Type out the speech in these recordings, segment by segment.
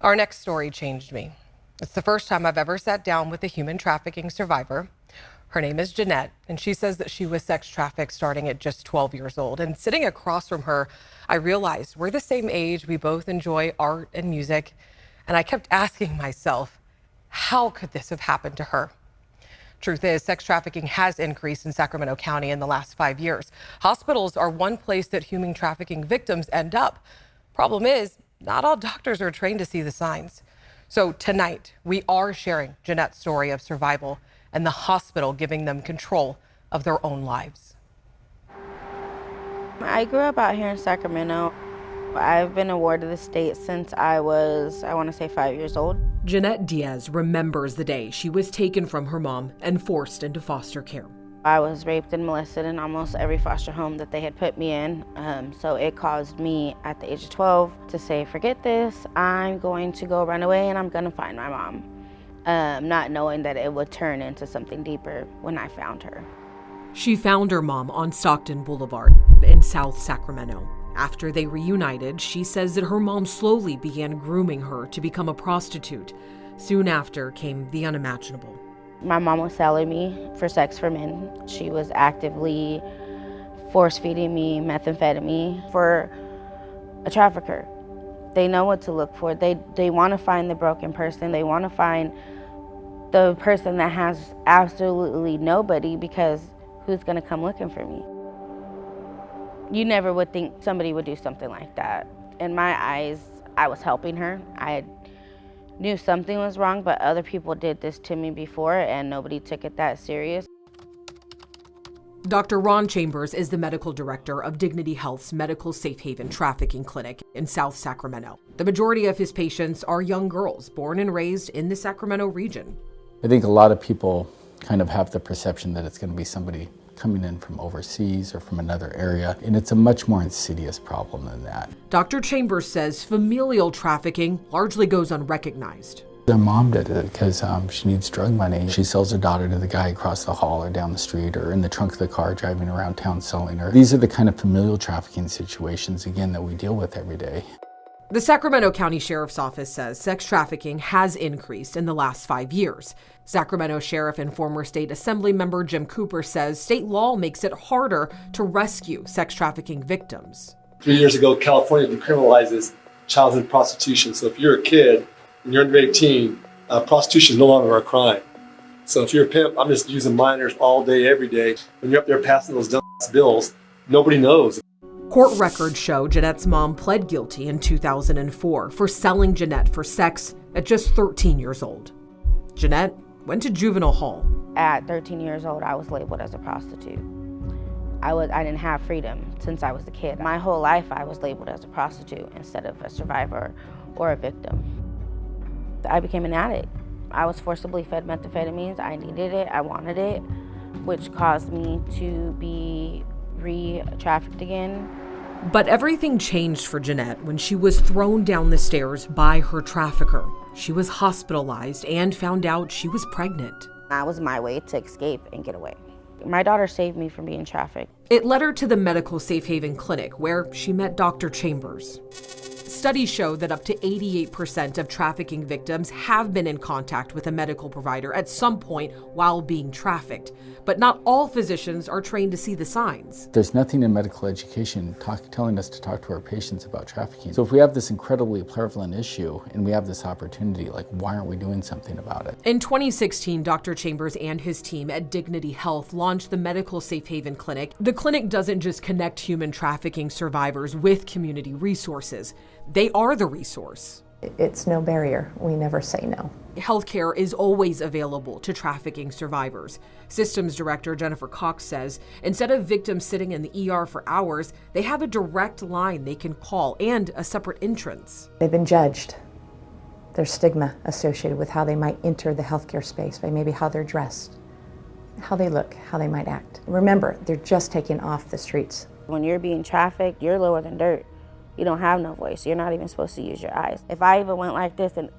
Our next story changed me. It's the first time I've ever sat down with a human trafficking survivor. Her name is Janette, and she says that she was sex trafficked starting at just 12 years old. And sitting across from her, I realized we're the same age. We both enjoy art and music. And I kept asking myself, how could this have happened to her? Truth is, sex trafficking has increased in Sacramento County in the last 5 years. Hospitals are one place that human trafficking victims end up. Problem is, not all doctors are trained to see the signs. So tonight, we are sharing Janette's story of survival and the hospital giving them control of their own lives. I grew up out here in Sacramento. I've been awarded the state since I was, 5 years old. Janette Diaz remembers the day she was taken from her mom and forced into foster care. I was raped and molested in almost every foster home that they had put me in. So it caused me at the age of 12 to say, forget this, I'm going to go run away and I'm going to find my mom. Not knowing that it would turn into something deeper when I found her. She found her mom on Stockton Boulevard in South Sacramento. After they reunited, she says that her mom slowly began grooming her to become a prostitute. Soon after came the unimaginable. My mom was selling me for sex for men. She was actively force-feeding me methamphetamine for a trafficker. They know what to look for. They want to find the broken person. They want to find the person that has absolutely nobody, because who's going to come looking for me? You never would think somebody would do something like that. In my eyes, I was helping her. I knew something was wrong, but other people did this to me before and nobody took it that serious. Dr. Ron Chambers is the medical director of Dignity Health's Medical Safe Haven Trafficking Clinic in South Sacramento. The majority of his patients are young girls born and raised in the Sacramento region. I think a lot of people kind of have the perception that it's going to be somebody coming in from overseas or from another area, and it's a much more insidious problem than that. Dr. Chambers says familial trafficking largely goes unrecognized. Their mom did it because she needs drug money. She sells her daughter to the guy across the hall or down the street or in the trunk of the car driving around town selling her. These are the kind of familial trafficking situations, again, that we deal with every day. The Sacramento County Sheriff's Office says sex trafficking has increased in the last 5 years. Sacramento Sheriff and former state assembly member Jim Cooper says state law makes it harder to rescue sex trafficking victims. 3 years ago, California decriminalizes childhood prostitution. So if you're a kid and you're under 18, prostitution is no longer a crime. So if you're a pimp, I'm just using minors all day, every day. When you're up there passing those dumb bills, nobody knows. Court records show Janette's mom pled guilty in 2004 for selling Janette for sex at just 13 years old. Janette went to juvenile hall. At 13 years old, I was labeled as a prostitute. I didn't have freedom since I was a kid. My whole life, I was labeled as a prostitute instead of a survivor or a victim. I became an addict. I was forcibly fed methamphetamines. I needed it, I wanted it, which caused me to be re-trafficked again. But everything changed for Janette when she was thrown down the stairs by her trafficker. She was hospitalized and found out she was pregnant. That was my way to escape and get away. My daughter saved me from being trafficked. It led her to the Medical Safe Haven Clinic, where she met Dr. Chambers. Studies show that up to 88% of trafficking victims have been in contact with a medical provider at some point while being trafficked. But not all physicians are trained to see the signs. There's nothing in medical education telling us to talk to our patients about trafficking. So if we have this incredibly prevalent issue and we have this opportunity, why aren't we doing something about it? In 2016, Dr. Chambers and his team at Dignity Health launched the Medical Safe Haven Clinic. The clinic doesn't just connect human trafficking survivors with community resources. They are the resource. It's no barrier. We never say no. Healthcare is always available to trafficking survivors. Systems Director Jennifer Cox says instead of victims sitting in the ER for hours, they have a direct line they can call and a separate entrance. They've been judged. There's stigma associated with how they might enter the healthcare space by maybe how they're dressed, how they look, how they might act. Remember, they're just taken off the streets. When you're being trafficked, you're lower than dirt. You don't have no voice. You're not even supposed to use your eyes. If I even went like this and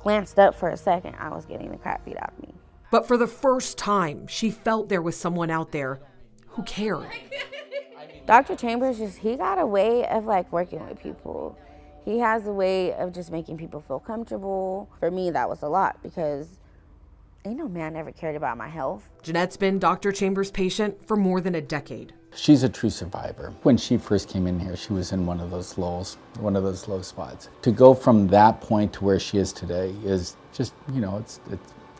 glanced up for a second, I was getting the crap beat out of me. But for the first time, she felt there was someone out there who cared. Dr. Chambers, he got a way of working with people. He has a way of just making people feel comfortable. For me, that was a lot because ain't no man ever cared about my health. Janette's been Dr. Chambers' patient for more than a decade. She's a true survivor. When she first came in here, she was in one of those lulls, one of those low spots. To go from that point to where she is today is just,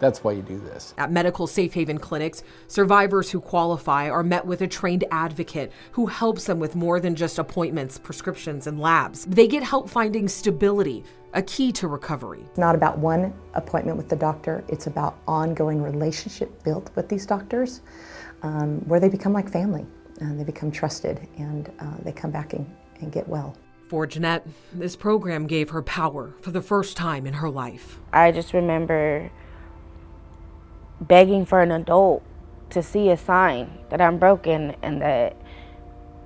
that's why you do this. At medical safe haven clinics, survivors who qualify are met with a trained advocate who helps them with more than just appointments, prescriptions, and labs. They get help finding stability, a key to recovery. It's not about one appointment with the doctor, it's about ongoing relationship built with these doctors where they become like family and they become trusted and they come back and get well. For Janette, this program gave her power for the first time in her life. I just remember begging for an adult to see a sign that I'm broken and that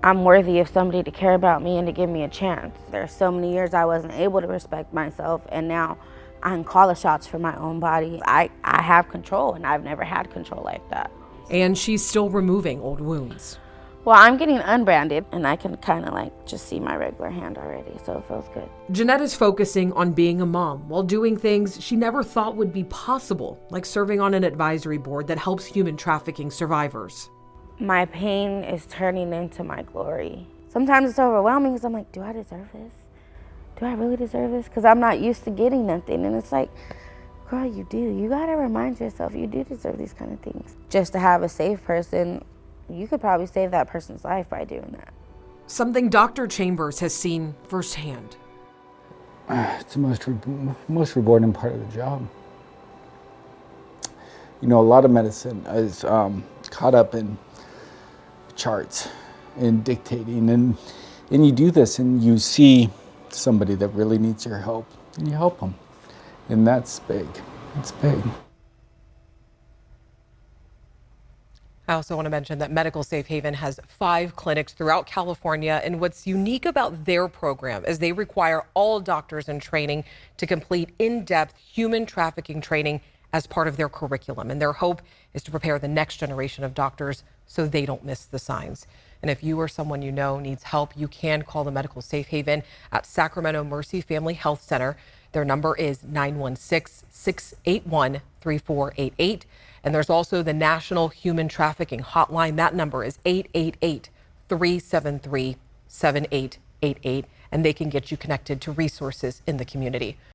I'm worthy of somebody to care about me and to give me a chance. There's so many years I wasn't able to respect myself, and now I can call the shots for my own body. I have control, and I've never had control like that. And she's still removing old wounds. Well, I'm getting unbranded, and I can kind of just see my regular hand already, so it feels good. Janette is focusing on being a mom while doing things she never thought would be possible, like serving on an advisory board that helps human trafficking survivors. My pain is turning into my glory. Sometimes it's overwhelming because I'm like, do I deserve this? Do I really deserve this? Because I'm not used to getting nothing. And it's like, girl, you do. You got to remind yourself you do deserve these kind of things. Just to have a safe person, you could probably save that person's life by doing that. Something Dr. Chambers has seen firsthand. It's the most rewarding part of the job. A lot of medicine is caught up in charts and dictating, and you do this and you see somebody that really needs your help and you help them, and that's big. It's big. I also want to mention that Medical Safe Haven has 5 clinics throughout California, and what's unique about their program is they require all doctors in training to complete in-depth human trafficking training as part of their curriculum, and their hope is to prepare the next generation of doctors so they don't miss the signs. And if you or someone you know needs help, you can call the Medical Safe Haven at Sacramento Mercy Family Health Center. Their number is 916-681-3488. And there's also the National Human Trafficking Hotline. That number is 888-373-7888, and they can get you connected to resources in the community.